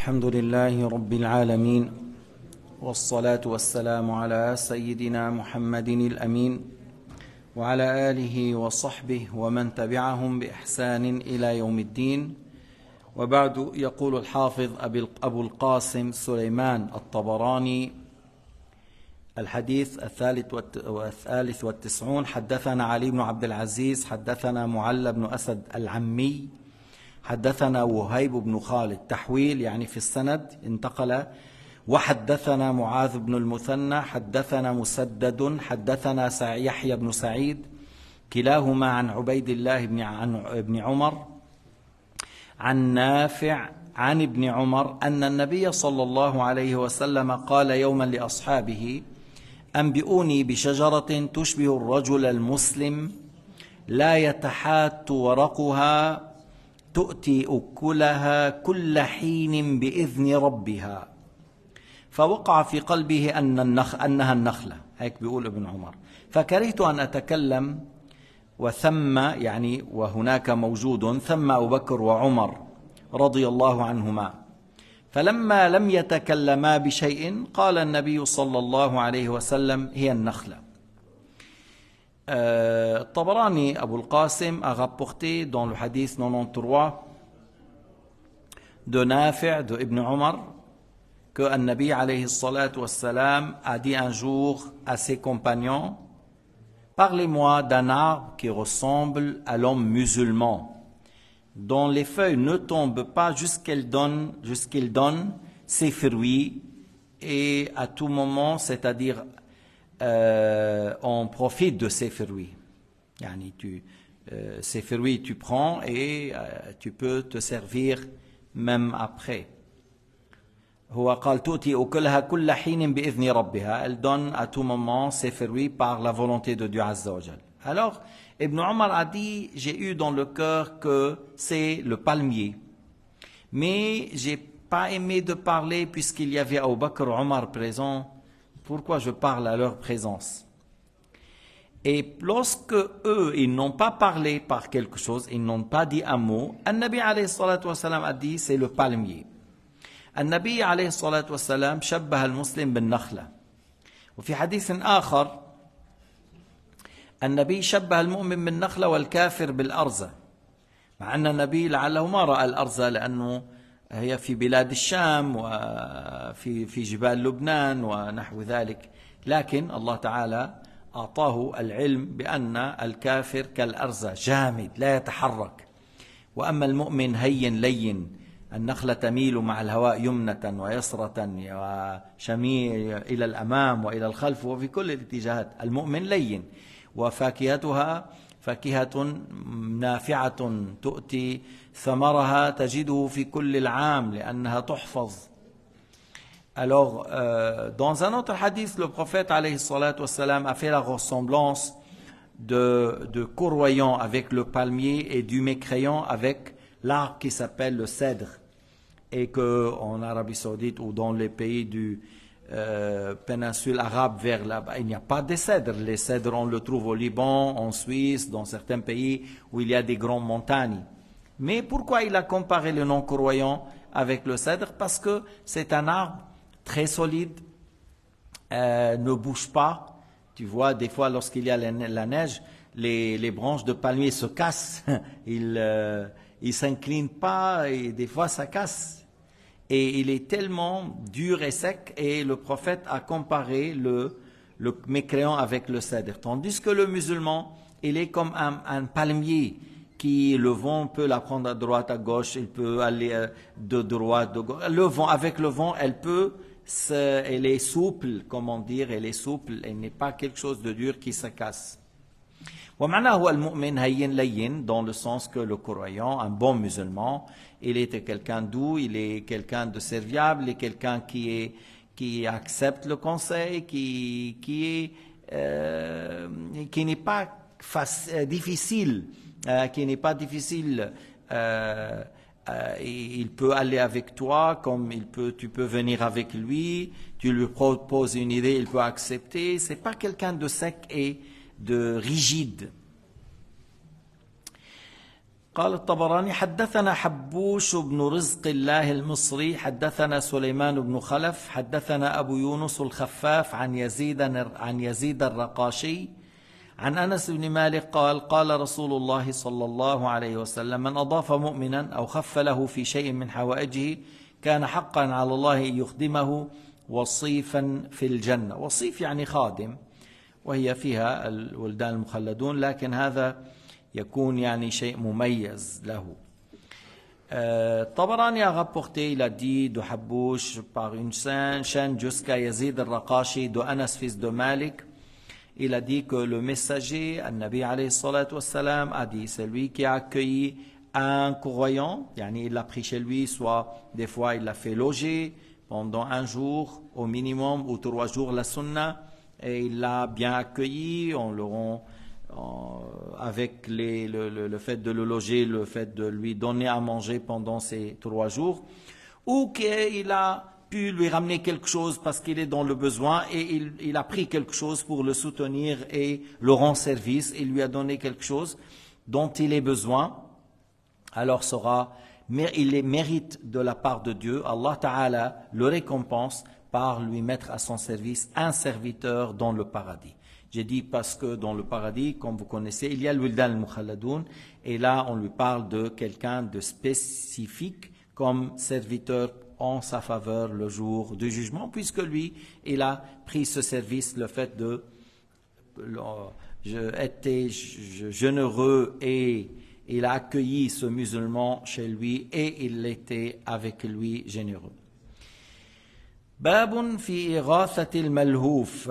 الحمد لله رب العالمين والصلاة والسلام على سيدنا محمد الأمين وعلى آله وصحبه ومن تبعهم بإحسان إلى يوم الدين. وبعد، يقول الحافظ أبو القاسم سليمان الطبراني: الحديث الثالث والتسعون: حدثنا علي بن عبد العزيز حدثنا معل بن أسد العمي حدثنا وهيب بن خالد. تحويل يعني في السند انتقل. وحدثنا معاذ بن المثنى حدثنا مسدد حدثنا يحيى بن سعيد كلاهما عن عبيد الله بن عمر عن نافع عن ابن عمر أن النبي صلى الله عليه وسلم قال يوما لأصحابه: أنبئوني بشجرة تشبه الرجل المسلم لا يتحات ورقها تؤتي أكلها كل حين بإذن ربها. فوقع في قلبه أنها النخلة، هيك بيقول ابن عمر، فكرهت أن أتكلم وثم يعني وهناك موجود ثم أبو بكر وعمر رضي الله عنهما. فلما لم يتكلما بشيء قال النبي صلى الله عليه وسلم: هي النخلة. Tabarani Abul Qasim a rapporté dans le hadith 93 de Nafi' de Ibn Omar que An-Nabi alayhi salatu wassalam a dit un jour à ses compagnons: parlez-moi d'un arbre qui ressemble à l'homme musulman, dont les feuilles ne tombent pas jusqu'il donne ses fruits, et à tout moment, c'est-à-dire on profite de ces fruits. Ces fruits tu prends et tu peux te servir même après. Elle donne à tout moment ses fruits par la volonté de Dieu Azza wa Jal. Alors Ibn Omar a dit: j'ai eu dans le cœur que c'est le palmier, mais j'ai pas aimé de parler puisqu'il y avait Abu Bakr et Omar présents. Pourquoi je parle à leur présence? Et lorsque eux, ils n'ont pas parlé par quelque chose, ils n'ont pas dit un mot, An-Nabi alayhi salatu wa salam a dit: c'est le palmier. An-Nabi alayhi salatu wa salam شبه المسلم بالنخلة. وفي حديث آخر النبي شبه المؤمن بالنخلة والكافر بالأرزة، مع أن النبي لعله ما رأى الأرزة لأنه هي في بلاد الشام وفي جبال لبنان ونحو ذلك، لكن الله تعالى أعطاه العلم بأن الكافر كالأرزة جامد لا يتحرك، وأما المؤمن هين لين. النخلة تميل مع الهواء يمنة ويسرة وشميل إلى الأمام وإلى الخلف وفي كل الاتجاهات. المؤمن لين، وفاكهتها فاكهة نافعة تؤتي ثمرها تجده في كل العام لأنها تحفظ. Alors, dans un autre hadith, le prophète alayhi salatu wassalam a fait la ressemblance de courroyant avec le palmier et du mécréant avec l'arbre qui s'appelle le cèdre, et que en Arabie Saoudite ou dans les pays du péninsule arabe vers là-bas, il n'y a pas de cèdres. Les cèdres, on le trouve au Liban, en Suisse, dans certains pays où il y a des grandes montagnes. Mais pourquoi il a comparé le non-courroyant avec le cèdre? Parce que c'est un arbre très solide, ne bouge pas. Tu vois, des fois, lorsqu'il y a la neige, les branches de palmier se cassent. Ils ne s'inclinent pas et des fois, ça casse. Et il est tellement dur et sec, et le prophète a comparé le mécréant avec le cèdre. Tandis que le musulman, il est comme un palmier qui, le vent peut la prendre à droite, à gauche, il peut aller de droite, de gauche. Avec le vent, elle est souple, comment dire, elle est souple, elle n'est pas quelque chose de dur qui se casse. ومعناه المؤمن هين لين, dans le sens que le croyant, un bon musulman, il est quelqu'un doux, il est quelqu'un de serviable, il est quelqu'un qui accepte le conseil, qui n'est pas difficile, il peut aller avec toi comme tu peux venir avec lui, tu lui proposes une idée, il peut accepter. C'est pas quelqu'un de sec et de rigide. قال الطبراني حدثنا حبوش بن رزق الله المصري حدثنا سليمان بن خلف حدثنا أبو يونس الخفاف عن يزيد الرقاشي عن أنس بن مالك قال قال رسول الله صلى الله عليه وسلم من أضاف مؤمنا أو خف له في شيء من حوائجه كان حقا على الله أن يخدمه وصيفا في الجنة. وصيف يعني خادم، وهي فيها الولدان المخلدون، لكن هذا يكون يعني شيء مميز له. Tabarani a rapporté, il a dit de Habouch par une chaîne jusqu'à Yazid al-Raqashi de Anas fils de Malik. Il a dit que le messager, An-Nabi alayhi salatu wassalam, a dit celui qui a accueilli un croyant, yani il l'a pris chez lui, soit des fois il l'a fait loger pendant un jour au minimum ou 3 jours la sunna, et il l'a bien accueilli, on le rend avec le fait de le loger, le fait de lui donner à manger pendant ces 3 jours, ou qu'il a pu lui ramener quelque chose parce qu'il est dans le besoin et il a pris quelque chose pour le soutenir et le rendre service, il lui a donné quelque chose dont il a besoin, alors il mérite de la part de Dieu, Allah Ta'ala le récompense par lui mettre à son service un serviteur dans le paradis. J'ai dit parce que dans le paradis, comme vous connaissez, il y a le Wildan al-Mukhalladun, et là on lui parle de quelqu'un de spécifique comme serviteur en sa faveur le jour du jugement, puisque lui, il a pris ce service, le fait de était généreux et il a accueilli ce musulman chez lui et il était avec lui généreux. Babun fi ighathatil malhouf.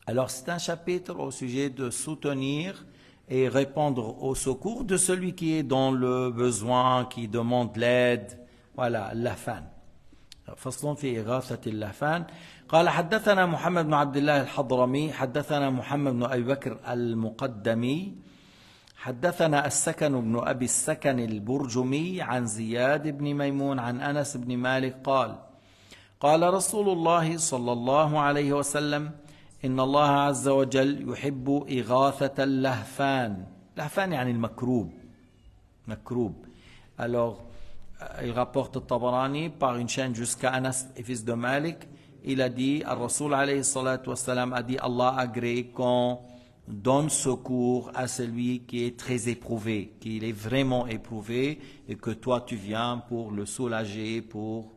Alors c'est un chapitre au sujet de soutenir et répondre au secours de celui qui est dans le besoin, qui demande l'aide. Voilà, اللهفان. فصل في إغاثة اللهفان. قال حدثنا محمد بن عبد الله الحضرمي حدثنا محمد بن أبي بكر المقدمي حدثنا السكن بن أبي السكن البرجمي عن زياد بن ميمون عن أنس بن مالك قال قال رسول الله صلى الله عليه وسلم إن الله عز وجل يحب إغاثة اللهفان. لهفان يعني المكروب، مكروب. Alors, il rapporte Tabarani par une chaîne jusqu'à Anas, fils de Malik. Il a dit, Al-Rasoul alayhi salatu wassalam a dit, Allah agrée qu'on donne secours à celui qui est très éprouvé, qui est vraiment éprouvé, et que toi tu viens pour le soulager, pour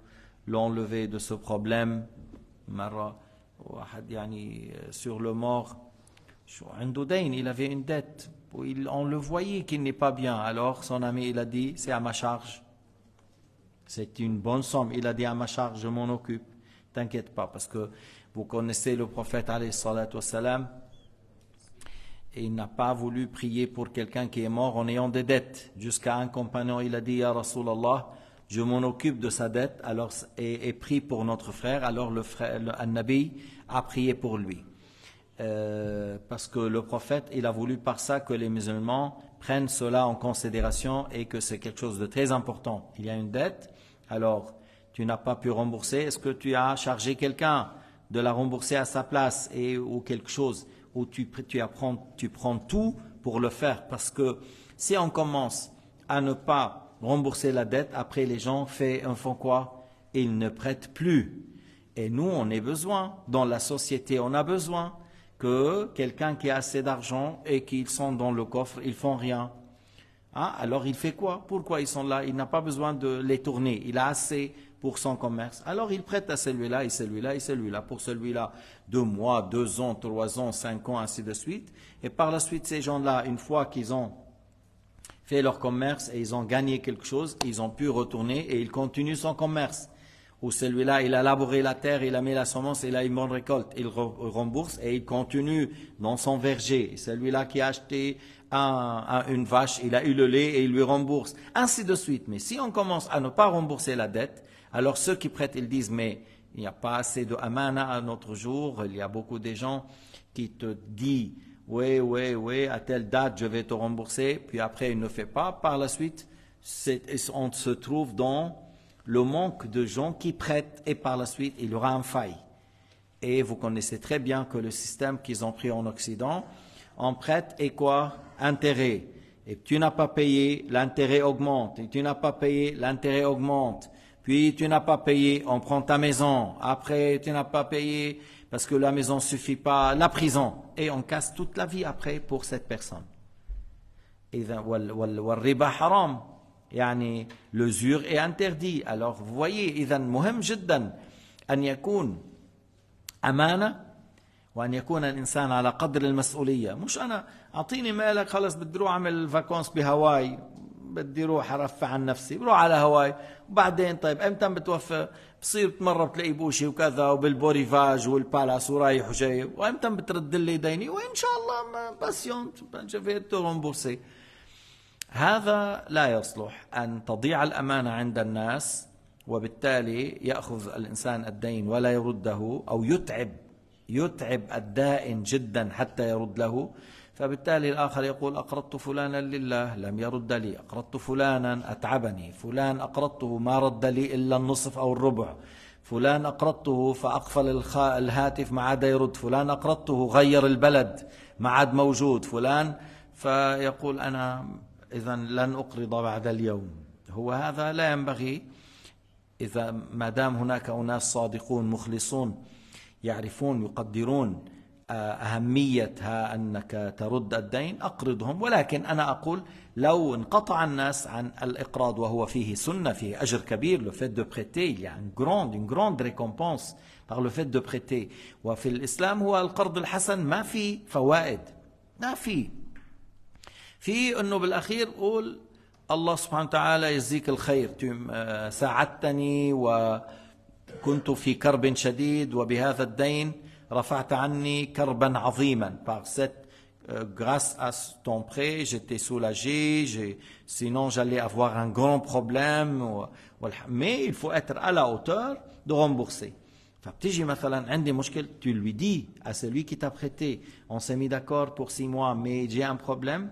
l'enlever de ce problème. Sur le mort, il avait une dette, on le voyait qu'il n'est pas bien, alors son ami il a dit c'est à ma charge, c'est une bonne somme, il a dit à ma charge, je m'en occupe, t'inquiète pas, parce que vous connaissez le prophète alayhi salatu wassalam, et il n'a pas voulu prier pour quelqu'un qui est mort en ayant des dettes, jusqu'à un compagnon il a dit ya Rasulallah, je m'en occupe de sa dette, alors et prie pour notre frère. Alors le frère, An-Nabi, a prié pour lui. Parce que le prophète, il a voulu par ça que les musulmans prennent cela en considération et que c'est quelque chose de très important. Il y a une dette, alors tu n'as pas pu rembourser. Est-ce que tu as chargé quelqu'un de la rembourser à sa place ou quelque chose où tu prends tout pour le faire? Parce que si on commence à ne pas rembourser la dette, après les gens font quoi? Ils ne prêtent plus. Et nous, on a besoin, dans la société, on a besoin que quelqu'un qui a assez d'argent et qu'ils sont dans le coffre, ils font rien. Alors il fait quoi? Pourquoi ils sont là? Il n'a pas besoin de les tourner, il a assez pour son commerce. Alors il prête à celui-là et celui-là et celui-là. Pour celui-là, 2 mois, 2 ans, 3 ans, 5 ans, ainsi de suite. Et par la suite, ces gens-là, une fois qu'ils ont fait leur commerce et ils ont gagné quelque chose, ils ont pu retourner et ils continuent son commerce. Ou celui-là, il a labouré la terre, il a mis la semence et là, il m'en récolte. Il rembourse et il continue dans son verger. Et celui-là qui a acheté une vache, il a eu le lait et il lui rembourse. Ainsi de suite. Mais si on commence à ne pas rembourser la dette, alors ceux qui prêtent, ils disent, mais il n'y a pas assez de amana à notre jour. Il y a beaucoup de gens qui te disent, oui, à telle date, je vais te rembourser. Puis après, il ne fait pas. Par la suite, on se trouve dans le manque de gens qui prêtent et par la suite, il y aura un faille. Et vous connaissez très bien que le système qu'ils ont pris en Occident, on prête et quoi? Intérêt. Et tu n'as pas payé, l'intérêt augmente. Et tu n'as pas payé, l'intérêt augmente. Puis tu n'as pas payé, on prend ta maison. Après, tu n'as pas payé parce que la maison ne suffit pas, la prison. Et on casse toute la vie après pour cette personne. والربا حرام يعني l'usure est interdit. Alors vous voyez إذا مهم جدا أن يكون أمانة وأن يكون الإنسان على قدر المسؤولية. مش أنا أعطيني مالك خلص بدي أروح أعمل فاكونس بهواي، بدي أروح أرفع عن نفسي، بروح على هواي وبعدين طيب إمتى بتوفى؟ بصير مرة بتلاقي بوشي وكذا وبالبوريفاج والبالاس ورايح وجاي، وإمتى بترد لي ديني؟ وإن شاء الله باسيون جفيت رومبورسي. هذا لا يصلح أن تضيع الأمانة عند الناس وبالتالي يأخذ الإنسان الدين ولا يرده أو يتعب الدائن جدا حتى يرد له، فبالتالي الآخر يقول أقرضت فلانا لله لم يرد لي، أقرضت فلانا أتعبني، فلان أقرضته ما رد لي إلا النصف أو الربع، فلان أقرضته فأقفل الهاتف ما عاد يرد، فلان أقرضته غير البلد ما عاد موجود، فلان فيقول أنا إذا لن أقرض بعد اليوم. هو هذا لا ينبغي. إذا ما دام هناك أناس صادقون مخلصون يعرفون يقدرون أهمية أنك ترد الدين أقرضهم، ولكن أنا أقول لو انقطع الناس عن الإقراض وهو فيه سنة فيه أجر كبير، le fait de prêter il y a une grande récompense par le fait de prêter. وفي الإسلام هو القرض الحسن ما في فوائد، ما في أنه بالأخير قول الله سبحانه وتعالى يجزيك الخير، ساعدتني وكنت في كرب شديد وبهذا الدين رفعت عني كربا عظيما. Grâce à ton prêt, j'étais soulagé, sinon j'allais avoir un grand problème. Mais il faut être à la hauteur de rembourser. فبتيجي مثلا عندي مشكل، tu lui dis à celui qui t'a prêté, on s'est mis d'accord pour 6 mois, mais j'ai un problème.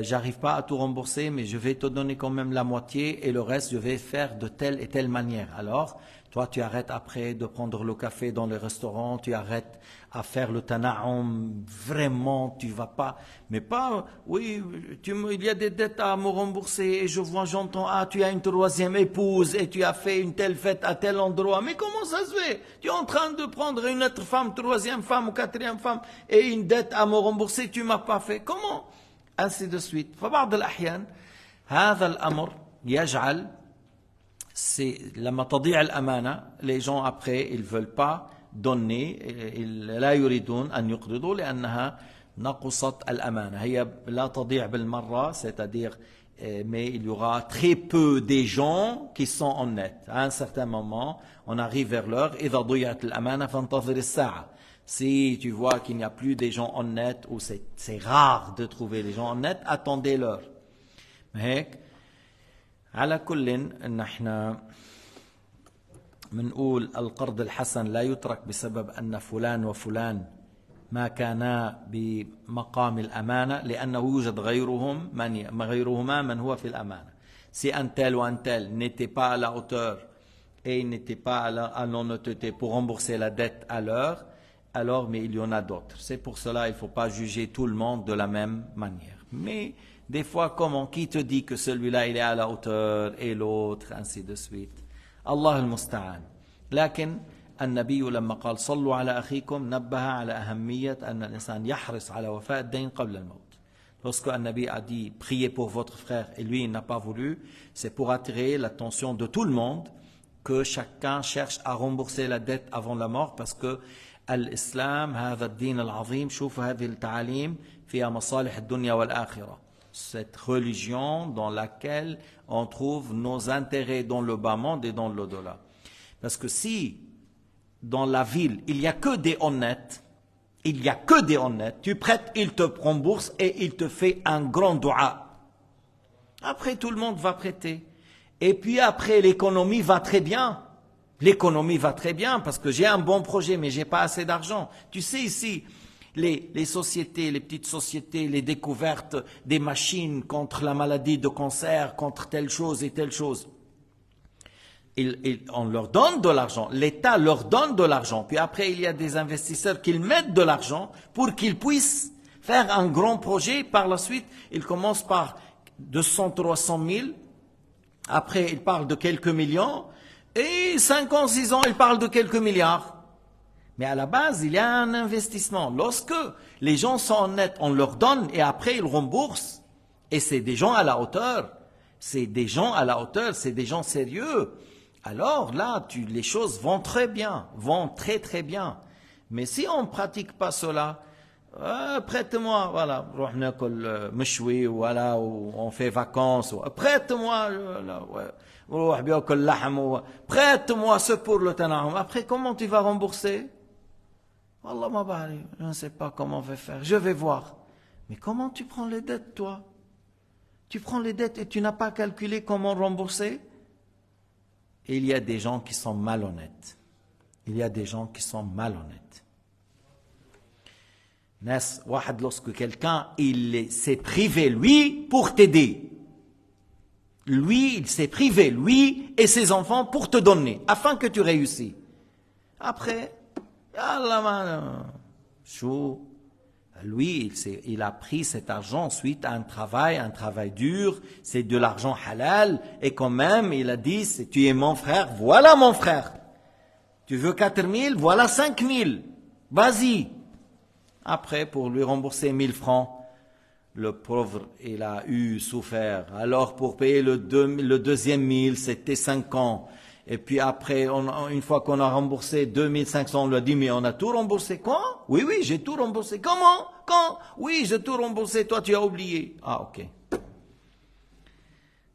J'arrive pas à tout rembourser, mais je vais te donner quand même la moitié et le reste je vais faire de telle et telle manière. Alors, toi tu arrêtes après de prendre le café dans le restaurant, tu arrêtes à faire le tana'um, vraiment tu vas pas, mais pas, oui, il y a des dettes à me rembourser et j'entends, tu as une 3e épouse et tu as fait une telle fête à tel endroit, mais comment ça se fait? Tu es en train de prendre une autre femme, 3e femme ou 4e femme et une dette à me rembourser, tu m'as pas fait, comment? ainsi de suite. فبعض الأحيان هذا الأمر يجعل لما تضيع الأمانة les gens après ils veulent pas donner, لا يريدون أن يقرضوا لأنها نقصت الأمانة. هي لا تضيع بالمرة، c'est-à-dire mais il y aura très peu des gens qui sont honnêtes. À un certain moment, on arrive vers l'heure إذا ضيعت الأمانة فانتظر الساعة. Si tu vois qu'il n'y a plus des gens honnêtes, ou c'est rare de trouver des gens honnêtes, attendez-leur. هيك على كل نحن منقول القرض الحسن لا يترك بسبب أن فلان وفلان ما كانا بمقام الأمانة، لأنه يوجد غيرهما من هو في الأمانة. Si un tel ou un tel n'était pas à la hauteur et n'était pas à l'honnêteté pour rembourser la dette à l'heure, alors, mais il y en a d'autres. C'est pour cela qu'il ne faut pas juger tout le monde de la même manière. Mais des fois, qui te dit que celui-là il est à la hauteur et l'autre, ainsi de suite. Allah al-Musta'an. لكن النبي لما قال صلوا على أخيكم نبه على أهمية أن الإنسان يحرص على وفاء الدين قبل الموت. Lorsque un Nabi a dit priez pour votre frère et lui il n'a pas voulu, c'est pour attirer l'attention de tout le monde que chacun cherche à rembourser la dette avant la mort, parce que الإسلام هذا الدين العظيم شوفوا هذه التعاليم فيها مصالح الدنيا والآخرة. Cette religion dans laquelle on trouve nos intérêts dans le bas monde et dans l'au-delà. Parce que si dans la ville il n'y a que des honnêtes, tu prêtes, il te rembourse et il te fait un grand dua. Après tout le monde va prêter. Et puis après l'économie va très bien. L'économie va très bien parce que j'ai un bon projet, mais j'ai pas assez d'argent. Tu sais ici, les sociétés, les petites sociétés, les découvertes des machines contre la maladie de cancer, contre telle chose et telle chose. On leur donne de l'argent, l'État leur donne de l'argent, puis après il y a des investisseurs qui mettent de l'argent pour qu'ils puissent faire un grand projet. Par la suite, il commence par 200, 300 000. Après, il parle de quelques millions. Et 5 ans, 6 ans, il parle de quelques milliards. Mais à la base, il y a un investissement. Lorsque les gens sont honnêtes, on leur donne et après ils remboursent. Et c'est des gens à la hauteur. C'est des gens à la hauteur, c'est des gens sérieux. Alors là, les choses vont très bien, vont très très bien. Mais si on ne pratique pas cela, prête-moi, voilà, voilà, ou on fait vacances, prête-moi, prête-moi ce pour le tanahum. Après, comment tu vas rembourser? Wallah ma bari, je ne sais pas comment je vais faire, je vais voir. Mais comment tu prends les dettes, toi? Tu prends les dettes et tu n'as pas calculé comment rembourser? Et il y a des gens qui sont malhonnêtes. Il y a des gens qui sont malhonnêtes. Lorsque quelqu'un, il s'est privé, lui, pour t'aider. Lui, il s'est privé, lui et ses enfants, pour te donner, afin que tu réussisses. Après, lui, il a pris cet argent suite à un travail dur, c'est de l'argent halal, et quand même, il a dit, tu es mon frère, voilà mon frère. Tu veux 4 000, voilà 5 000, vas-y. Après, pour lui rembourser 1 000 francs, le pauvre, il a souffert. Alors, pour payer le deuxième 1000, c'était 5 ans. Et puis après, une fois qu'on a remboursé 2500, on lui a dit, mais on a tout remboursé. Quoi? Oui, j'ai tout remboursé. Comment? Quand? Oui, j'ai tout remboursé. Toi, tu as oublié. Ah, ok.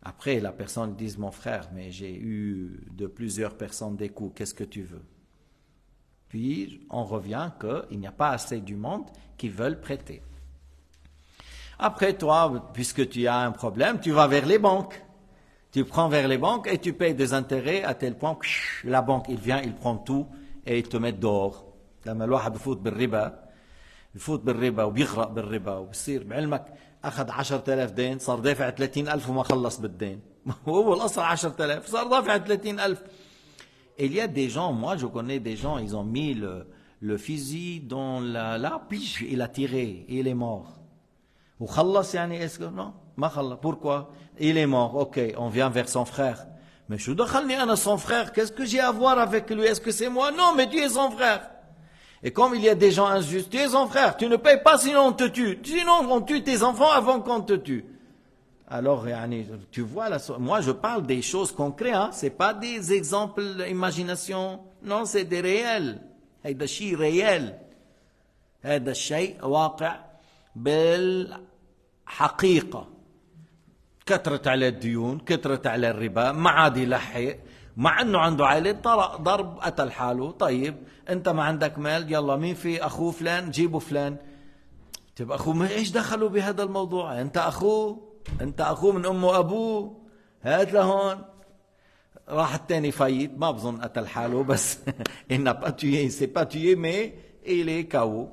Après, la personne dit, mon frère, mais j'ai eu de plusieurs personnes des coups. Qu'est-ce que tu veux? Puis, on revient qu'il n'y a pas assez du monde qui veulent prêter. Après, toi, puisque tu as un problème, tu vas vers les banques. Tu prends vers les banques et tu payes des intérêts à tel point que la banque, il vient, il prend tout et il te met dehors. لما الواحد بفوت بالربا وبيغرق بالربا وبصير بعلمك أخذ 10,000 دين صار دافع 30,000 وما خلص بالدين. هو الأصل 10,000 صار دافع 30,000. Il y a des gens, moi je connais des gens, ils ont mis le fusil dans la pige, il a tiré et il est mort. وخلص يعني est-ce que non ما خلص. Pourquoi? Il est mort. Ok, on vient vers son frère. Mais je دخلني أنا son frère. Qu'est-ce que j'ai à voir avec lui? Est-ce que c'est moi? Non, mais tu es son frère. Et comme il y a des gens injustes, tu es son frère. Tu ne payes pas, sinon on te tue. Sinon on tue tes enfants avant qu'on te tue. Alors, tu vois, moi je parle des choses concrètes. Hein? C'est pas des exemples d'imagination. Non, c'est des réels. هذا شيء réel. هذا الشيء واقع بالحقيقة. كثرت عليه الديون، كثرت عليه الربا، ما عاد يلحق، مع انه عنده عائلة طرق ضرب قتل حاله. طيب انت ما عندك مال، يلا مين في اخوه فلان؟ جيبوا فلان. تبقى اخوه، ما ايش دخلوا بهذا الموضوع؟ انت اخوه من امه وابوه، هات لهون. راح الثاني فايت، ما بظن قتل حاله بس il n'a pas tué, il s'est pas tué mais il est KO.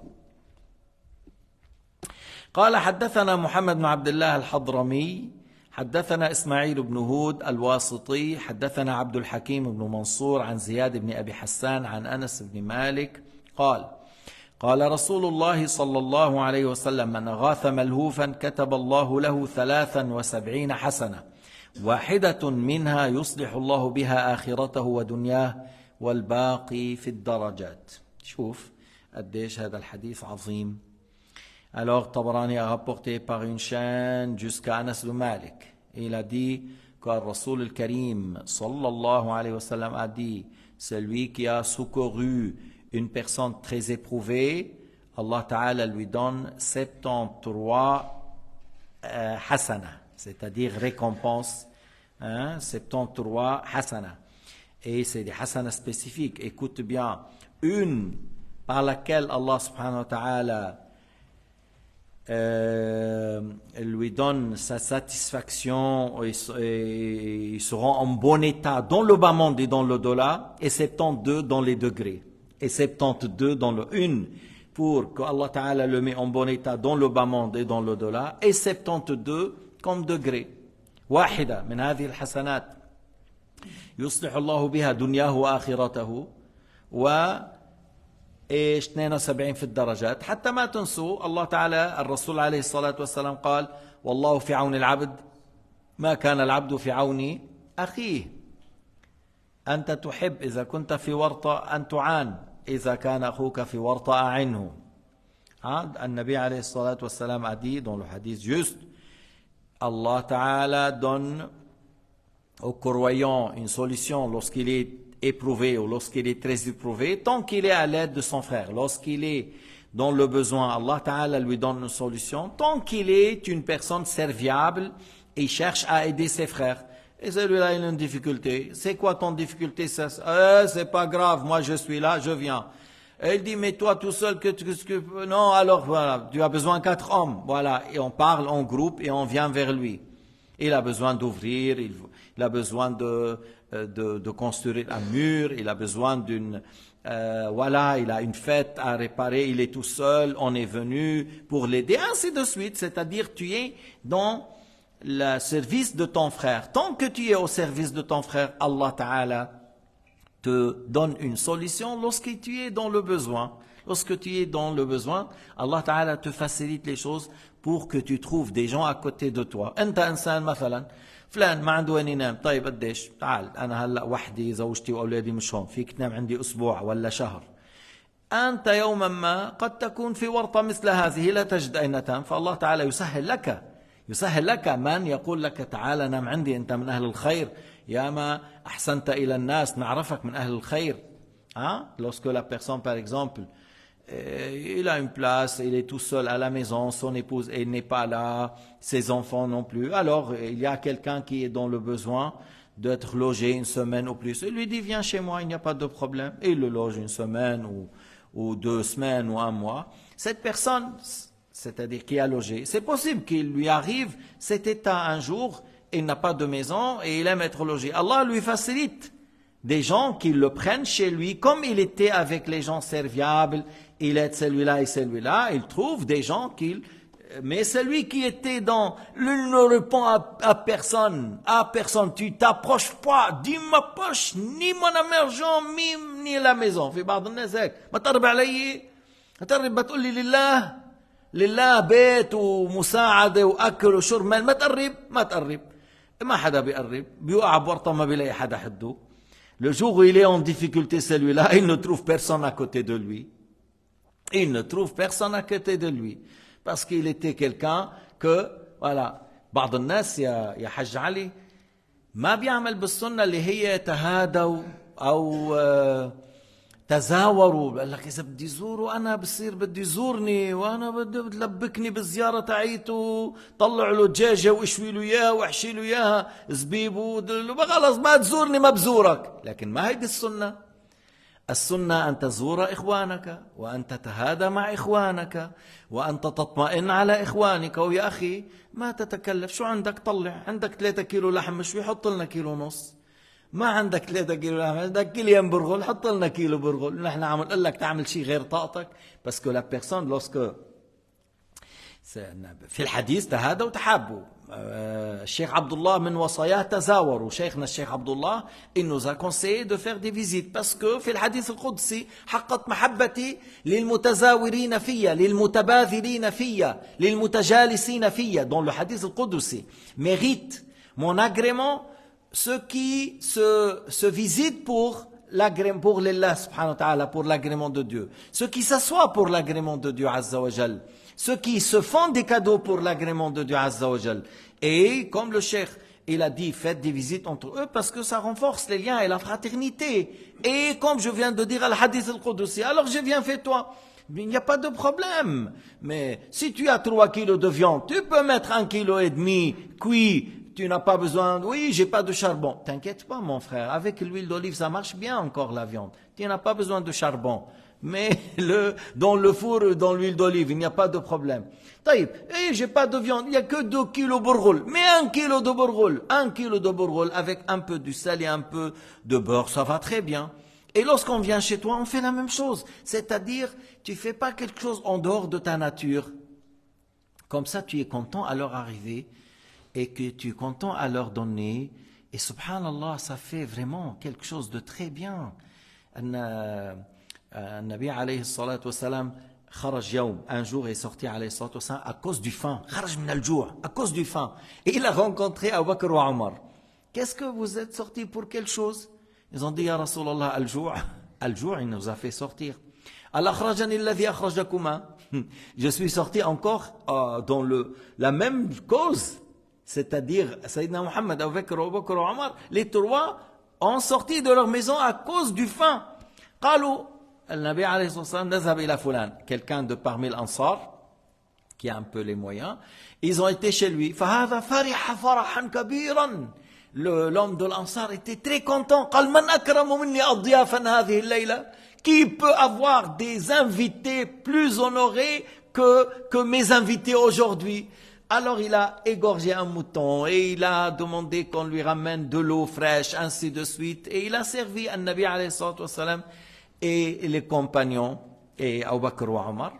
قال حدثنا محمد بن عبد الله الحضرمي حدثنا إسماعيل بن هود الواسطي حدثنا عبد الحكيم بن منصور عن زياد بن أبي حسان عن أنس بن مالك قال قال رسول الله صلى الله عليه وسلم من أغاث ملهوفا كتب الله له 73 حسنة واحدة منها يصلح الله بها آخرته ودنياه والباقي في الدرجات. شوف قديش هذا الحديث عظيم. Alors, Tabarani a rapporté par une chaîne jusqu'à Anas bin Malik. Il a dit que le Rasoul al-Karim, sallallahu alayhi wa sallam, a dit, celui qui a secouru une personne très éprouvée, Allah Ta'ala lui donne 73 hasana, c'est-à-dire récompense, 73 hasana. Et c'est des hasana spécifiques. Écoute bien, une par laquelle Allah subhanahu wa ta'ala lui donne sa satisfaction, ils seront en bon état dans le bas monde et dans le dollar, et 72 dans les degrés, et 72 dans le une pour que Allah Ta'ala le met en bon état dans le bas monde et dans le dollar, et 72 comme degré. واحدة من هذه الحسنات يصلح الله بها دنياه وآخرته ايش 72 في الدرجات. حتى ما تنسوا الله تعالى، الرسول عليه الصلاة والسلام قال: والله في عون العبد ما كان العبد في عون أخيه. أنت تحب إذا كنت في ورطة أن تعان، إذا كان أخوك في ورطة أعنه. النبي عليه الصلاة والسلام a dit dans le hadith juste: Allah Ta'ala donne au croyant une solution lorsqu'il est éprouvé ou lorsqu'il est très éprouvé, tant qu'il est à l'aide de son frère. Lorsqu'il est dans le besoin, Allah Ta'ala lui donne une solution. Tant qu'il est une personne serviable et cherche à aider ses frères. Et celui-là, il a une difficulté. C'est quoi ton difficulté? C'est pas grave, moi je suis là, je viens. Et il dit: mais toi tout seul, non, alors voilà, tu as besoin 4 hommes. Voilà, et on parle en groupe et on vient vers lui. Il a besoin d'ouvrir, il a besoin de construire un mur, il a besoin d'une... voilà, il a une fête à réparer, il est tout seul, on est venu pour l'aider, ainsi de suite. C'est-à-dire, tu es dans le service de ton frère. Tant que tu es au service de ton frère, Allah Ta'ala te donne une solution lorsque tu es dans le besoin. Lorsque tu es dans le besoin, Allah Ta'ala te facilite les choses pour que tu trouves des gens à côté de toi. أنت إنسان مثلا فلان ما عنده وين ينام، طيب قديش؟ تعال أنا هلا وحدي، زوجتي وأولادي مش هون، فيك تنام عندي أسبوع ولا شهر. أنت يوما ما قد تكون في ورطة مثل هذه لا تجد أين تنام، فالله تعالى يسهل لك من يقول لك: تعال نام عندي، أنت من أهل الخير، يا ما أحسنت إلى الناس، نعرفك من أهل الخير. Lorsque la personne, par exemple, il a une place, il est tout seul à la maison, son épouse n'est pas là, ses enfants non plus. Alors, il y a quelqu'un qui est dans le besoin d'être logé une semaine ou plus. Il lui dit: viens chez moi, il n'y a pas de problème. Et il le loge une semaine ou 2 semaines ou 1 mois. Cette personne, c'est-à-dire qui a logé, c'est possible qu'il lui arrive cet état un jour, il n'a pas de maison et il aime être logé. Allah lui facilite des gens qui le prennent chez lui, comme il était avec les gens serviables, il aide celui-là et celui-là, il trouve des gens qu'il... Mais celui qui était dans... Il ne répond à personne, tu t'approches pas, ni ma poche, ni mon argent, ni la maison. في بعض الناس هيك: ما تقرب علي، تقرب بتقول لي لله بيت ومساعدة وأكل وشرب، ما تقرب. ما حدا بيقرب، بيوقع بورطة ما بيلاقي حدا حده. Le jour où il est en difficulté, celui-là, il ne trouve personne à côté de lui. Il ne trouve personne à côté de lui. Parce qu'il était quelqu'un que, voilà, بعض الناس يا حج علي ما بيعمل بالسنة اللي هي تهادوا أو تزاوروا. قال لك: إذا بدي زوره أنا بصير بدي يزورني، وأنا بدي تلبكني بالزيارة تاعيته، طلع له دجاجة واشوي له إياها واحشي له إياها زبيب خلص ما تزورني ما بزورك. لكن ما هيدي السنة. السنة أن تزور إخوانك، وأن تتهادى مع إخوانك، وأن تطمئن على إخوانك. ويا أخي ما تتكلف، شو عندك؟ طلع عندك 3 كيلو لحم مشوي، حط لنا 1.5 كيلو. ما عندك 3 كيلو لحم، عندك كيلين برغل، حط لنا كيلو برغل. نحن عم نقول لك تعمل شيء غير طاقتك. باسكو لا بيرسون لوسكو في الحديث تهادوا وتحابوا. الشيخ عبد الله من وصاياه تزاوروا. شيخنا الشيخ عبد الله il nous a conseillé de faire des visites parce que في الحديث القدسي: حقت محبتي للمتزاورين فيا، للمتباذلين فيا، للمتجالسين فيا. Dans le hadith القدسي: mérite mon agrément ceux qui se visitent pour l'Allah subhanahu wa ta'ala, pour l'agrément de Dieu, ceux qui s'assoient pour l'agrément de Dieu azza wa jal, ceux qui se font des cadeaux pour l'agrément de Dieu azza wa jal. Et comme le cheikh il a dit: faites des visites entre eux parce que ça renforce les liens et la fraternité. Et comme je viens de dire al-hadith al-Qudsi, alors je viens, fais-toi. Il n'y a pas de problème. Mais si tu as 3 kilos de viande, tu peux mettre 1,5 kg cuit. Tu n'as pas besoin, oui, j'ai pas de charbon. T'inquiète pas, mon frère, avec l'huile d'olive, ça marche bien encore la viande. Tu n'as pas besoin de charbon. Mais dans le four, dans l'huile d'olive, il n'y a pas de problème. Taïb, j'ai pas de viande, il n'y a que 2 kilos de bourgoul. Mais 1 kilo de bourgoul, 1 kilo de bourgoul avec un peu du sel et un peu de beurre, ça va très bien. Et lorsqu'on vient chez toi, on fait la même chose. C'est-à-dire, tu fais pas quelque chose en dehors de ta nature. Comme ça, tu es content à leur arrivée. Et que tu es content à leur donner. Et subhanallah, ça fait vraiment quelque chose de très bien. النبي عليه الصلاة والسلام خرج يوم, un jour est sorti عليه الصلاة والسلام à cause du faim, خرج من الجوع, à cause du faim. Et il a rencontré Abu Bakr et Omar. Qu'est-ce que vous êtes sortis pour quelle chose? Ils ont dit, Ya Rasulallah, al-jour, al-jour, il nous a fait sortir. Al-akhrajani alladhi akhrajakuma. Je suis sorti encore dans la même cause, c'est-à-dire Sayyidina Muhammad, Abu Bakr et Omar, les trois ont sorti de leur maison à cause du faim. قالوا النبي عليه الصلاة والسلام نذهب إلى فلان, quelqu'un de parmi l'Ansar qui a un peu les moyens, ils ont été chez lui. فهذا فرح فرحا كبيرا. L'homme de l'Ansar était très content. قال من أكرم مني أضيافا هذه الليلة. Qui peut avoir des invités plus honorés que mes invités aujourd'hui? Alors il a égorgé un mouton et il a demandé qu'on lui ramène de l'eau fraîche, ainsi de suite. Et il a servi à Nabi alayhi salatu wassalam et les compagnons et Abu Bakr wa Omar.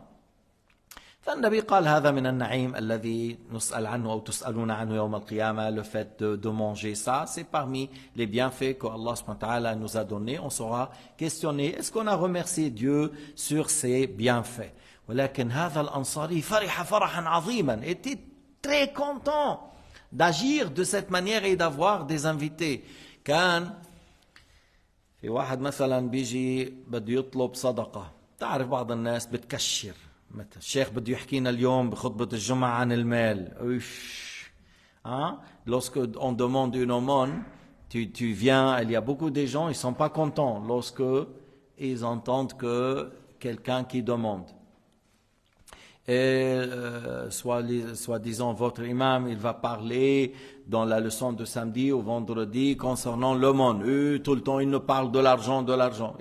فالنبي قال هذا من النعيم الذي نسأل عنه أو تسألون عنه يوم القيامة. Le fait de manger ça, c'est parmi les bienfaits que Allah subhanahu wa ta'ala nous a donnés. On sera questionné, est-ce qu'on a remercié Dieu sur ses bienfaits? ولكن هذا الأنصاري فرح فرحا عظيما, était très content d'agir de cette manière et d'avoir des invités. كان في واحد مثلا بيجي بده يطلب صدقة, تعرف بعض الناس بتكشر, الشيخ بده يحكينا اليوم بخطبة الجمعة عن المال. Lorsque on demande une aumône, tu viens, il y a beaucoup de gens, ils ne sont pas contents lorsque ils entendent que quelqu'un qui demande. Et soi-disant votre imam, il va parler dans la leçon de samedi ou vendredi concernant l'aumône. Tout le temps, il nous parle de l'argent, de l'argent.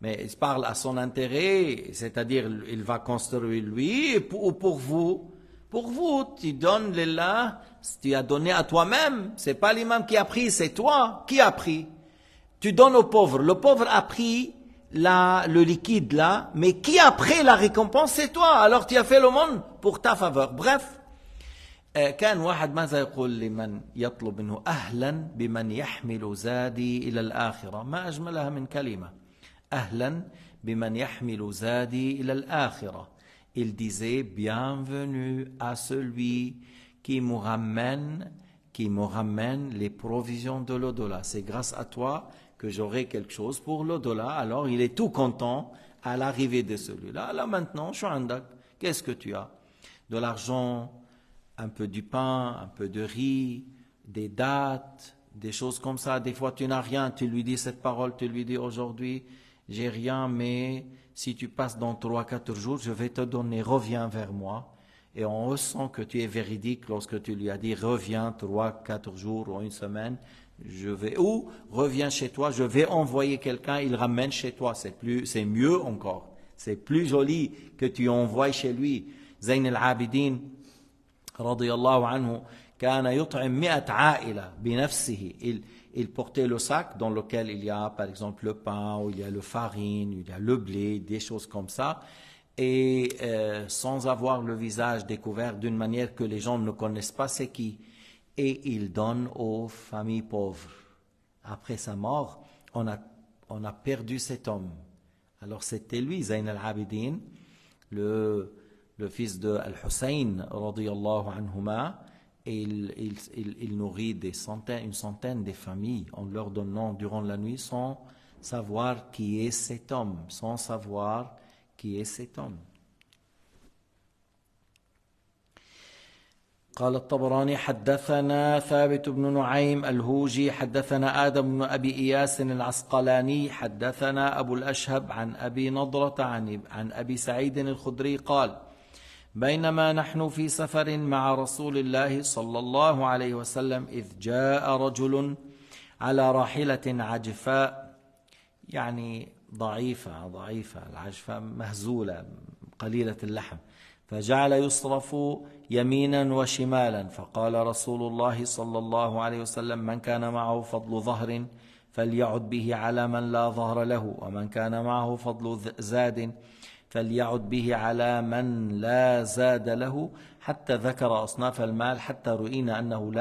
Mais il parle à son intérêt, c'est-à-dire il va construire lui, ou pour vous. Pour vous, tu donnes là, tu as donné à toi-même. C'est pas l'imam qui a pris, c'est toi qui a pris. Tu donnes au pauvre. Le pauvre a pris le liquide là, mais qui a pris la récompense, c'est toi. Alors tu as fait l'aumône pour ta faveur. Bref. كان واحد ماذا يقول لمن يطلب منه أهلا بمن يحمل زادي إلى الآخرة. ما أجملها من كلمة. أهلا بمن يحمل زادي إلى الآخرة. Il disait bienvenue à celui qui me ramène les provisions de l'au-delà. C'est grâce à toi que j'aurai quelque chose pour l'au-delà. Alors il est tout content à l'arrivée de celui-là. Là maintenant, qu'est-ce que tu as? De l'argent, un peu du pain, un peu de riz, des dattes, des choses comme ça. Des fois tu n'as rien, tu lui dis cette parole, tu lui dis aujourd'hui, j'ai rien, mais si tu passes dans 3-4 jours, je vais te donner, reviens vers moi. Et on ressent que tu es véridique lorsque tu lui as dit, reviens 3-4 jours ou une semaine, ou reviens chez toi, je vais envoyer quelqu'un, il ramène chez toi, c'est mieux encore. C'est plus joli que tu envoies chez lui. Zayn al-Abidin, radiyallahu anhu, كان يطعم 100 عائلة بنفسه. Il portait le sac dans lequel il y a par exemple le pain, ou il y a le farine, il y a le blé, des choses comme ça, et sans avoir le visage découvert, d'une manière que les gens ne connaissent pas c'est qui, et il donne aux familles pauvres. Après sa mort, on a perdu cet homme. Alors c'était lui, Zayn al-Abidin, le fils de Al-Hussein radiyallahu anhuma. Et il nourrit une centaine de familles en leur donnant durant la nuit sans savoir qui est cet homme, قال الطبراني حدثنا ثابت بن نعيم الهوجي حدثنا آدم بن أبي إياس العسقلاني حدثنا أبو الأشهب عن أبي نضرة عن أبي سعيد الخدري قال بينما نحن في سفر مع رسول الله صلى الله عليه وسلم إذ جاء رجل على راحلة عجفاء, يعني ضعيفة العجفاء مهزولة قليلة اللحم, فجعل يصرف يمينا وشمالا, فقال رسول الله صلى الله عليه وسلم من كان معه فضل ظهر فليعد به على من لا ظهر له, ومن كان معه فضل زاد فليعد به على من لا زاد له, حتى ذكر أصناف المال حتى رؤينا أنه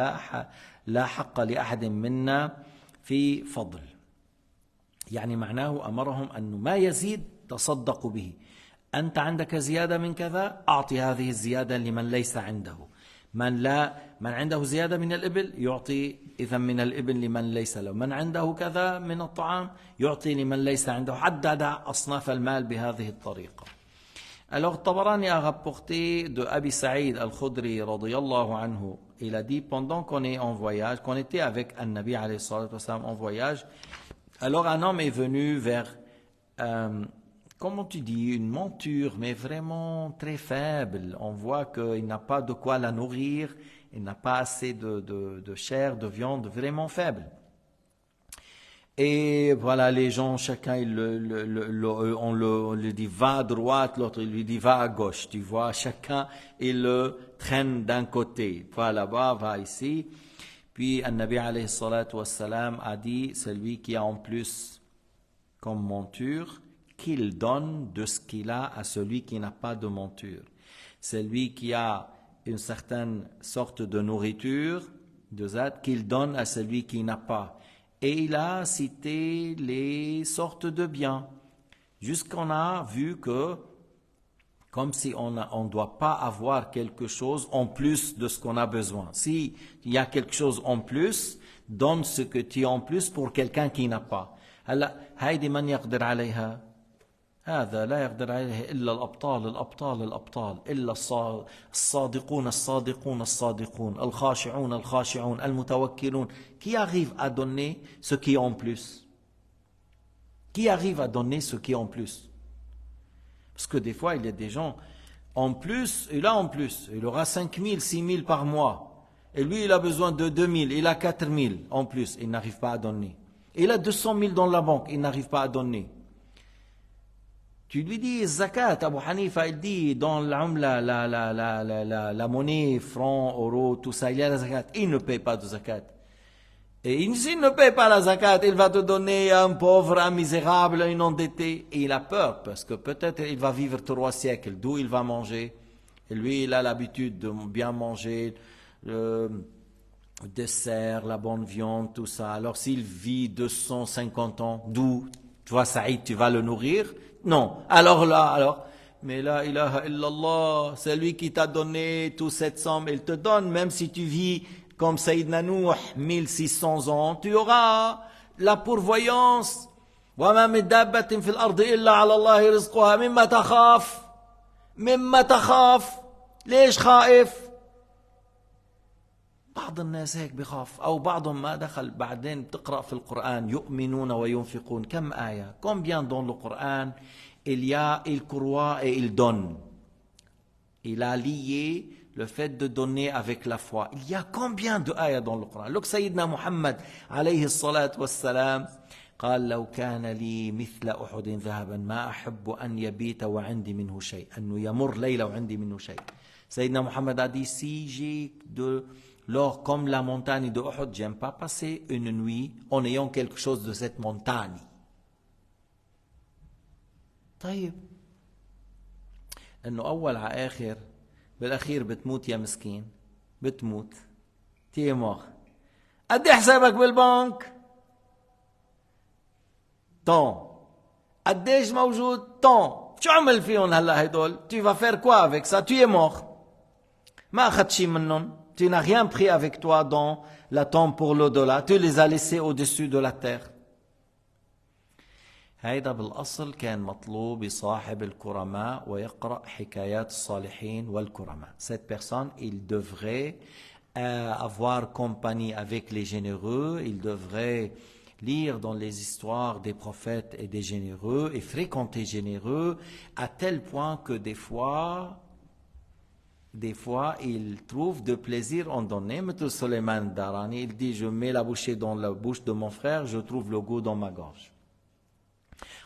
لا حق لأحد منا في فضل. يعني معناه أمرهم أنه ما يزيد تصدقوا به. أنت عندك زيادة من كذا، أعطي هذه الزيادة لمن ليس عنده. من عنده زيادة من الإبل يعطي إذا من الإبل لمن ليس له. من عنده كذا من الطعام يعطي لمن ليس عنده. حدد أصناف المال بهذه الطريقة. Alors Tabarani a rapporté de Abi Saïd al-Khudri radiyallahu anhu. Il a dit pendant qu'on est en voyage, qu'on était avec un Nabi alayhi salatu wassalam en voyage, alors un homme est venu vers, comment tu dis, une monture, mais vraiment très faible. On voit qu'il n'a pas de quoi la nourrir, il n'a pas assez de chair, de viande, vraiment faible. Et voilà, les gens, chacun, on le dit va à droite, l'autre il lui dit va à gauche. Tu vois, chacun, il le traîne d'un côté. Va là-bas, va ici. Puis, Nabi alayhi salatu wassalam a dit, celui qui a en plus comme monture, qu'il donne de ce qu'il a à celui qui n'a pas de monture. Celui qui a une certaine sorte de nourriture, de zat, qu'il donne à celui qui n'a pas. Et il a cité les sortes de biens. Jusqu'on a vu que, comme si on ne doit pas avoir quelque chose en plus de ce qu'on a besoin. Si il y a quelque chose en plus, donne ce que tu as en plus pour quelqu'un qui n'a pas. هلا هيدي من يقدر عليها؟ هذا لا يقدر عليه إلا الأبطال إلا الصادقون الخاشعون المتوكلون. Qui arrive à donner ce qui est en plus? Qui arrive à donner ce qui est en plus? Parce que des fois, il y a des gens, en plus, il aura 5 000, 6 000 par mois. Et lui, il a besoin de 2 000, il a 4 000 en plus, il n'arrive pas à donner. Il a 200 000 dans la banque, il n'arrive pas à donner. Tu lui dis zakat, Abu Hanifa, il dit dans l'amla, la monnaie, franc, euro, tout ça, il y a la zakat. Il ne paye pas de zakat. Et s'il ne paye pas la zakat, il va te donner un pauvre, un misérable, un endetté. Et il a peur, parce que peut-être il va vivre 3 siècles, d'où il va manger. Et lui, il a l'habitude de bien manger, le dessert, la bonne viande, tout ça. Alors s'il vit 250 ans, d'où, toi Saïd, tu vas le nourrir? Non. Mais la ilaha illallah, c'est lui qui t'a donné toute cette somme, il te donne, même si tu vis comme Sayyidina Nuh, 1600 ans, tu auras la pourvoyance. وَمَا مِن دَابَّةٍ فِي الْأَرْضِ إِلَّا عَلَى اللَّهِ رِزْقُهَا مِمَّا تَخَافُ ليش خائف؟ بعض الناس هيك بخاف، أو بعضهم ما دخل بعدين بتقرأ في القرآن يؤمنون وينفقون. كم آية؟ Combien dans le Coran il croit et il donne. Il a lié le fait de donner avec la foi. Il y a combien de ayats dans le Coran? Look, Sayyidina Muhammad alayhi salatu wassalam قال لو كان لي مثل أحد ذهبا ما أحب أن يبيت وعندي منه شيء. أنه يمر ليلة وعندي منه شيء. Sayyidina Muhammad a dit, si j'ai de l'or comme la montagne de Uhud, j'aime pas passer une nuit en ayant quelque chose de cette montagne. طيب انه اول على اخر بالاخير بتموت يا مسكين، بتموت تي مور. قد ايه حسابك بالبنك؟ طون. قديش موجود؟ طون. شو عمل فيهم هلا هدول؟ tu vas faire quoi avec ça? tu es mort. ما اخذت شيء منهم. Tu n'as rien pris avec toi dans la tombe pour l'au-delà. Tu les as laissés au-dessus de la terre. هيدا بالأصل كان مطلوب بصاحب الكرماء ويقرأ حكايات الصالحين والكرماء. Cette personne, il devrait avoir compagnie avec les généreux, il devrait lire dans les histoires des prophètes et des généreux et fréquenter généreux à tel point que des fois, il trouve de plaisir en donner. M. Suleiman Darani, il dit, je mets la bouchée dans la bouche de mon frère, je trouve le goût dans ma gorge.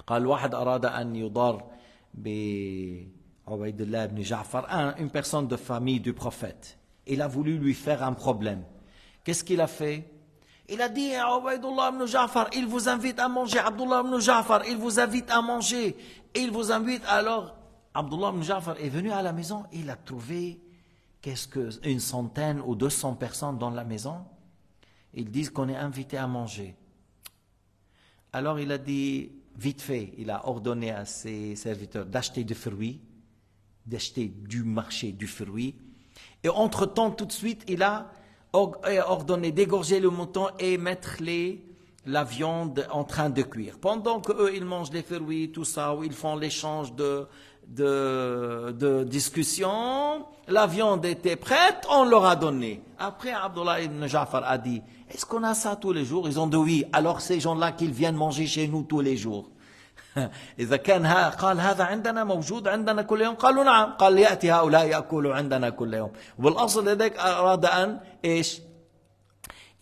قال واحد أراد أن يضر بعبيد الله بن جعفر, une personne de famille du prophète. Il a voulu lui faire un problème. Qu'est-ce qu'il a fait? Il a dit à Ubaydullah ibn Ja'far, il vous invite à manger. Abdullah ibn Ja'far, il vous invite à manger. Il vous invite. Alors, Abdullah ibn Ja'far est venu à la maison. Il a trouvé, une centaine ou 200 personnes dans la maison. Ils disent qu'on est invité à manger. Alors il a dit, vite fait, il a ordonné à ses serviteurs d'acheter du fruit, d'acheter du marché du fruit. Et entre-temps, tout de suite, il a ordonné d'égorger le mouton et mettre la viande en train de cuire. Pendant qu'eux, ils mangent les fruits, tout ça, où ils font l'échange de discussion, la viande était prête, on leur a donné. Après, Abdullah ibn Ja'far a dit, est-ce qu'on a ça tous les jours? Ils ont dit oui. Alors ces gens-là qu'ils viennent manger chez nous tous les jours. إذا كان قال هذا عندنا موجود عندنا كل يوم قالوا نعم قال يأتي هؤلاء يأكلوا عندنا كل يوم وبالأصل هذاك أراد أن إيش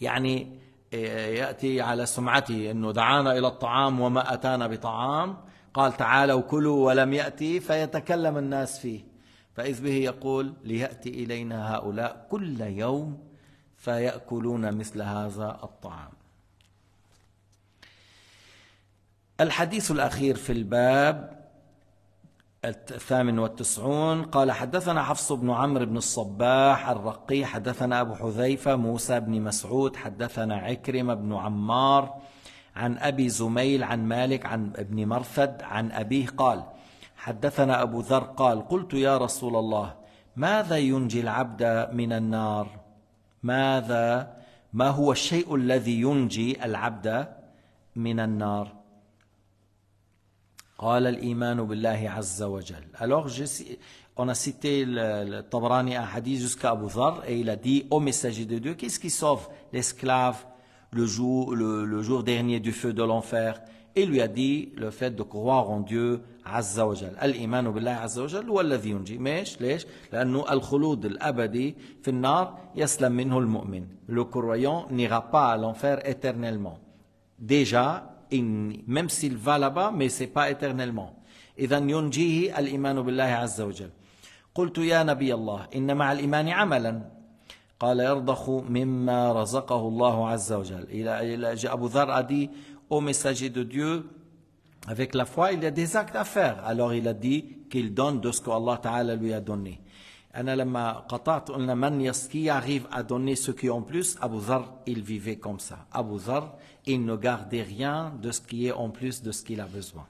يعني يأتي على سمعته أنه دعانا إلى الطعام وما أتانا بطعام قال تعالوا كلوا ولم يأتي فيتكلم الناس فيه فإذ به يقول ليأتي إلينا هؤلاء كل يوم فيأكلون مثل هذا الطعام. الحديث الأخير في الباب 98 قال حدثنا حفص بن عمرو بن الصباح الرقي حدثنا أبو حذيفة موسى بن مسعود حدثنا عكرمة بن عمار عن أبي زميل عن مالك عن ابن مرثد عن أبيه قال حدثنا أبو ذر قال قلت يا رسول الله ماذا ينجي العبد من النار ما هو الشيء الذي ينجي العبد من النار قال الإيمان بالله عز وجل. Alors on a cité le Tabrani un hadith jusqu'à Abu Dharr et il a dit au messager de Dieu, qu'est-ce qui sauve l'esclave le jour dernier du feu de l'enfer? Il lui a dit le fait de croire en Dieu عز وجل. الإيمان بالله عز وجل هو الذي ينجي. ليش؟ لأنه الخلود الأبدي في النار يسلم منه المؤمن. Le croyant n'ira pas à l'enfer éternellement. Déjà même s'il va là-bas, mais ce n'est pas éternellement. إذن ينجيه الإيمان بالله عز وجل. قلت يا نبي الله إن مع الإيمان عملا قال يرضخ مما رزقه الله عز وجل. Abu Dharr a dit au messager de Dieu, avec la foi, il y a des actes à faire. Alors il a dit qu'il donne de ce que Allah Ta'ala lui a donné. أنا لما قطعت قلنا من qui arrive à donner ce qui est en plus. Abu Dharr, il vivait comme ça. Abu Dharr, il ne gardait rien de ce qui est en plus de ce qu'il a besoin.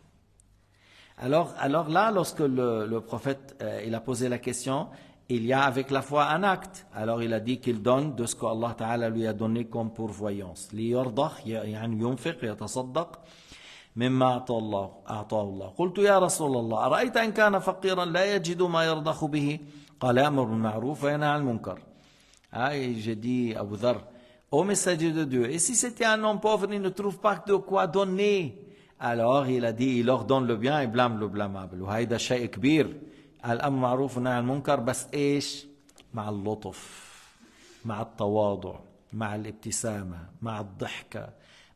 Alors là, lorsque le prophète il a posé la question, il y a avec la foi un acte. Alors il a dit qu'il donne de ce que Allah Ta'ala lui a donné comme pourvoyance. ليرضخ يعني ينفق يتصدق مما أعطاه الله. قلت يا رسول الله أرأيت إن كان فقيرا لا يجد ما يرضخ به قال يأمر بالمعروف وينهى عن المنكر. J'ai dit Abu Dharr, au messager de Dieu, et si c'était un homme pauvre, il ne trouve pas de quoi donner? Alors il a dit, il ordonne le bien et blâme le blâmable. وهيدا شيء كبير. الأمر معروف والنهي عن المنكر بس إيش؟ مع اللطف، مع التواضع، مع الابتسامة، مع الضحكة،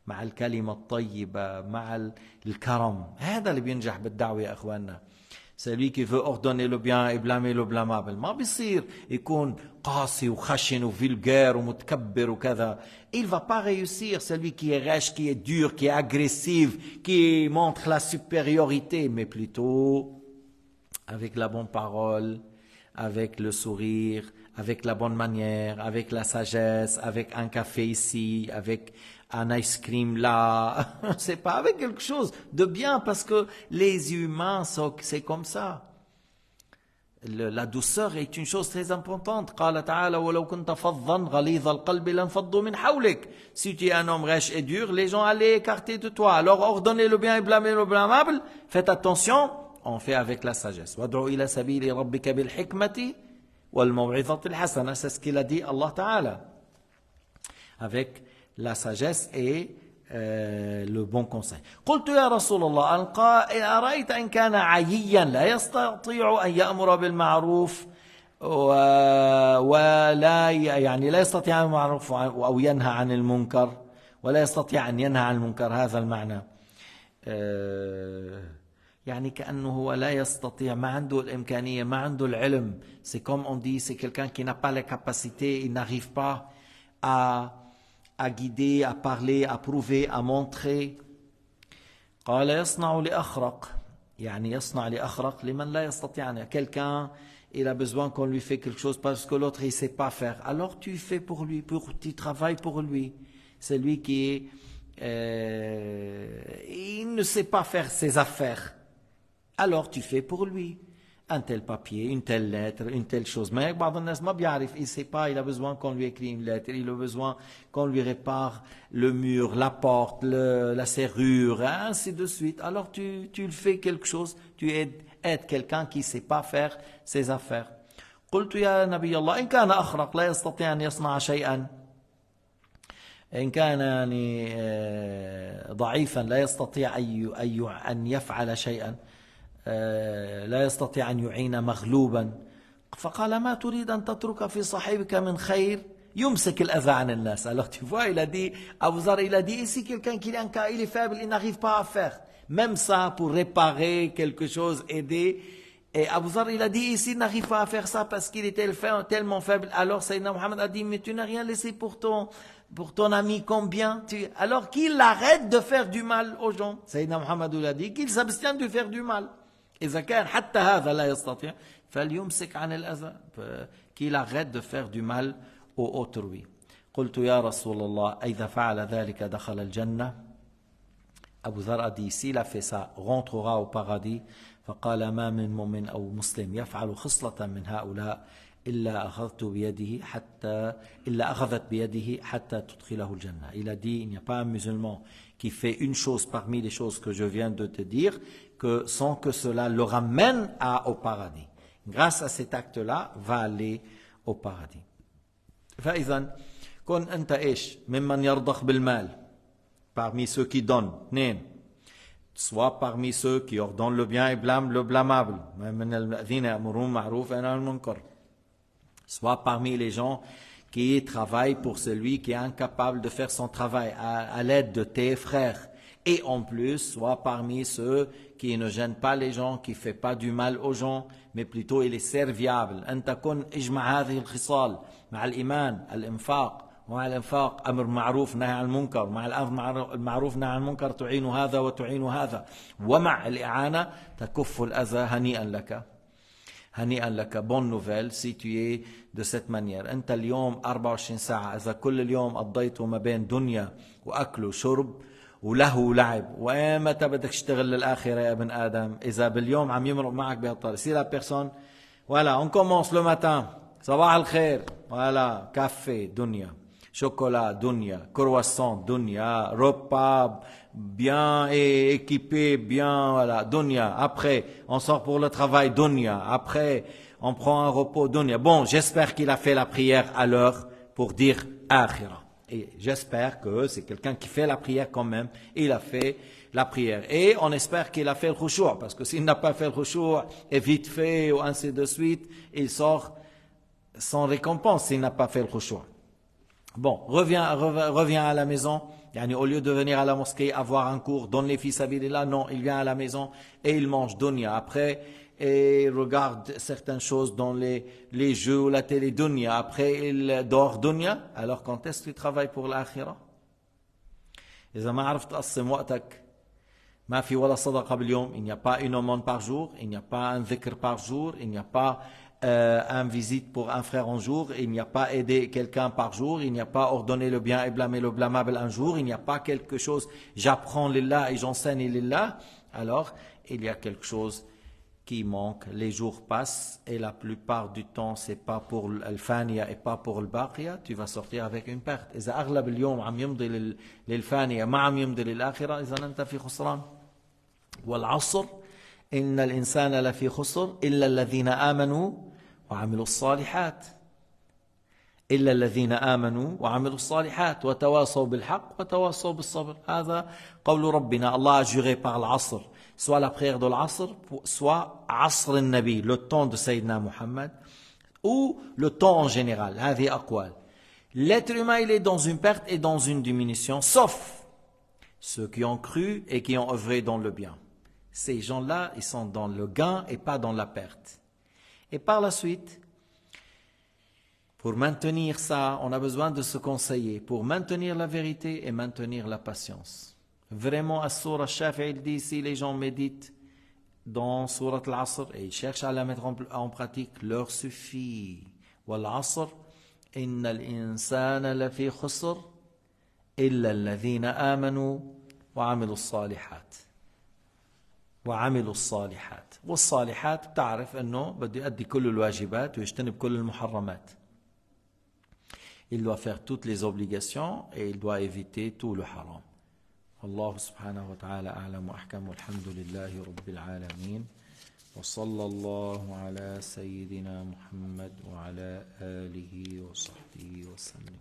مع الكلمة الطيبة، مع الكرم. هذا اللي بينجح بالدعوة يا أخواننا. Celui qui veut ordonner le bien et blâmer le blâmable. ما بيصير يكون قاسي وخشن وفulgaire ومتكبر وكذا. Il va pas réussir. Celui qui est rêche, qui est dur, qui est agressif, qui montre la supériorité, mais plutôt avec la bonne parole, avec le sourire, avec la bonne manière, avec la sagesse, avec un café ici, avec un ice cream là, c'est pas avec quelque chose de bien parce que les humains, c'est comme ça. La douceur est une chose très importante. قال تعالى ولو كنت فظا غليظ القلب لانفضوا من حولك. Si tu es un homme rêche et dur, les gens allaient écarter de toi. Alors ordonnez le bien et blâmez le blâmable. Faites attention, on fait avec la sagesse. وادعوا إلى سبيل ربك بالحكمة والموعظة الحسنة. C'est ce qu'il a dit Allah Ta'ala. Avec la sagesse et le bon conseil. قلت يا رسول الله أرأيت إن كان عييا لا يستطيع أن يأمر بالمعروف ولا يعني لا يستطيع المعروف أو ينهى عن المنكر ولا يستطيع أن ينهى عن المنكر. هذا المعنى يعني كأنه هو لا يستطيع, ما عنده الإمكانية, ما عنده العلم. C'est comme on dit, c'est quelqu'un qui n'a pas les capacités, il n'arrive pas à guider, à parler, à prouver, à montrer. قال يصنع لأخرق, يعني يصنع لأخرق لمن لا يستطيع. Quelqu'un, il a besoin qu'on lui fait quelque chose parce que l'autre il ne sait pas faire. Alors tu fais pour lui, tu travailles pour lui. C'est lui qui est ne sait pas faire ses affaires, alors tu fais pour lui un tel papier, une telle lettre, une telle chose. Mais il ne sait pas, il a besoin qu'on lui écrit une lettre, il a besoin qu'on lui répare le mur, la porte, la serrure, ainsi de suite. Alors tu le fais quelque chose, tu aides quelqu'un qui ne sait pas faire ses affaires. قلت يا نبي الله إن كان أخرق لا يستطيع أن يصنع شيئا إن كان يعني ضعيفا لا يستطيع أن يفعل شيئا لا يستطيع أن يعين مغلوبا فقال ما تريد أن تترك في صاحبك من خير يمسك الأذى عن الناس. Alors tu vois, il a dit, Abu Zar, il a dit ici quelqu'un qui il est faible, il n'arrive pas à faire même ça pour réparer quelque chose, aider. Et Abu Zar, il a dit ici, il n'arrive pas à faire ça parce qu'il est tellement faible. Alors Sayyidina Muhammad a dit, mais tu n'as rien laissé pour ton ami, combien alors qu'il arrête de faire du mal aux gens. Sayyidina Muhammad a dit qu'il s'abstient de faire du mal. إذا كان حتى هذا لا يستطيع فليمسك عن الأذى, qu'il arrête de faire du mal au autrui. قلت يا رسول الله إذا فعل ذلك دخل الجنة. Abu Dhar a dit, s'il a fait ça, rentrera au paradis. فقال ما من مؤمن أو مسلم يفعل خصلة من هؤلاء إلا أخذت بيده إلا أخذت بيده حتى تدخله الجنة. Il a dit, il n'y a pas un musulman qui fait une chose parmi les choses que je viens de te dire, que sans que cela le ramène au paradis. Grâce à cet acte-là, va aller au paradis. فإذا كن أنت إيش ممن يرضخ بالمال, parmi ceux qui donnent, soit parmi ceux qui ordonnent le bien et blâment le blâmable, soit parmi les gens qui travaillent pour celui qui est incapable de faire son travail à l'aide de tes frères. Et en plus, soit parmi ceux qui ne gênent pas les gens, qui ne font pas du mal aux gens, mais plutôt il est serviable. أن تكون اجمع هذه الخصال مع الإيمان الإنفاق ومع الإنفاق أمر معروف نهي عن المنكر مع الأمر المعروف نهي عن المنكر تعين هذا وتعين هذا ومع الإعانة تكف الأذى. هنيئا لك هنيئا لك. bonne nouvelle si tu es de cette manière. أنت اليوم 24 ساعة إذا كل اليوم قضيته ما بين دنيا وأكل وشرب وله ولعب, ومتى بدك تشتغل للآخرة يا ابن آدم؟ إذا باليوم عم يمرق معك بهالطريقة, si la personne, voilà, on commence le matin, صباح الخير, voilà, café, dunya, chocolat, dunya, croissant, dunya, repas bien équipé, bien, voilà, dunya. Après, on sort pour le travail, dunya. Après, on prend un repos, dunya. Bon, j'espère qu'il a fait la prière à l'heure pour dire akhira. Et j'espère que c'est quelqu'un qui fait la prière quand même. Il a fait la prière. Et on espère qu'il a fait le khushu', parce que s'il n'a pas fait le khushu' et vite fait, ou ainsi de suite, il sort sans récompense s'il n'a pas fait le khushu'. Bon, reviens à la maison. Yani, au lieu de venir à la mosquée, avoir un cours, donne les fils sabilillah, non, il vient à la maison et il mange dunya. Après, et regarde certaines choses dans les jeux ou la télé dunya. Après, il dort dunya. Alors, quand est-ce que tu travailles pour l'akhira? إذا ما عرفت تقسم وقتك ما في ولا صدقة باليوم, il n'y a pas une aumône par jour, il n'y a pas un dhikr par jour, il n'y a pas un visite pour un frère un jour, il n'y a pas aider quelqu'un par jour, il n'y a pas ordonner le bien et blâmer le blâmable un jour, il n'y a pas quelque chose, j'apprends lillah et j'enseigne lillah, alors il y a quelque chose qui manque. Les jours passent et la plupart du temps c'est pas pour الفانية et pas pour الباقية, tu vas sortir avec une perte. إذا أغلب اليوم عم يمضي للفانية ما عم يمضي للآخرة, إذا أنت في خسران. والعصر إن الإنسان لفي خسر إلا الذين آمنوا وعملوا الصالحات إلا الذين آمنوا وعملوا الصالحات وتواصوا بالحق وتواصوا بالصبر. هذا قول ربنا. Allah a juré par l'Asr, soit la prière de l'Asr, soit Asr al-Nabi, le temps de Sayyidina Muhammad, ou le temps en général. هذه أقوال. L'être humain, il est dans une perte et dans une diminution, sauf ceux qui ont cru et qui ont œuvré dans le bien. Ces gens-là, ils sont dans le gain et pas dans la perte. Et par la suite, pour maintenir ça, on a besoin de se conseiller, pour maintenir la vérité et maintenir la patience. Vraiment, à Surah Shafi'i, il dit, si les gens méditent dans Surah Al-Asr et ils cherchent à la mettre en pratique, leur suffit. Wal-Asr, inna al-insana lafi khusr, illa alladhina amanu wa amilu s-salihat. وعملوا الصالحات. والصالحات بتعرف أنه بده يؤدي كل الواجبات ويجتنب كل المحرمات. Il doit faire toutes les obligations et il doit éviter tout le haram. والله سبحانه وتعالى أعلم وأحكم، والحمد لله رب العالمين، وصلى الله على سيدنا محمد وعلى آله وصحبه وسلم.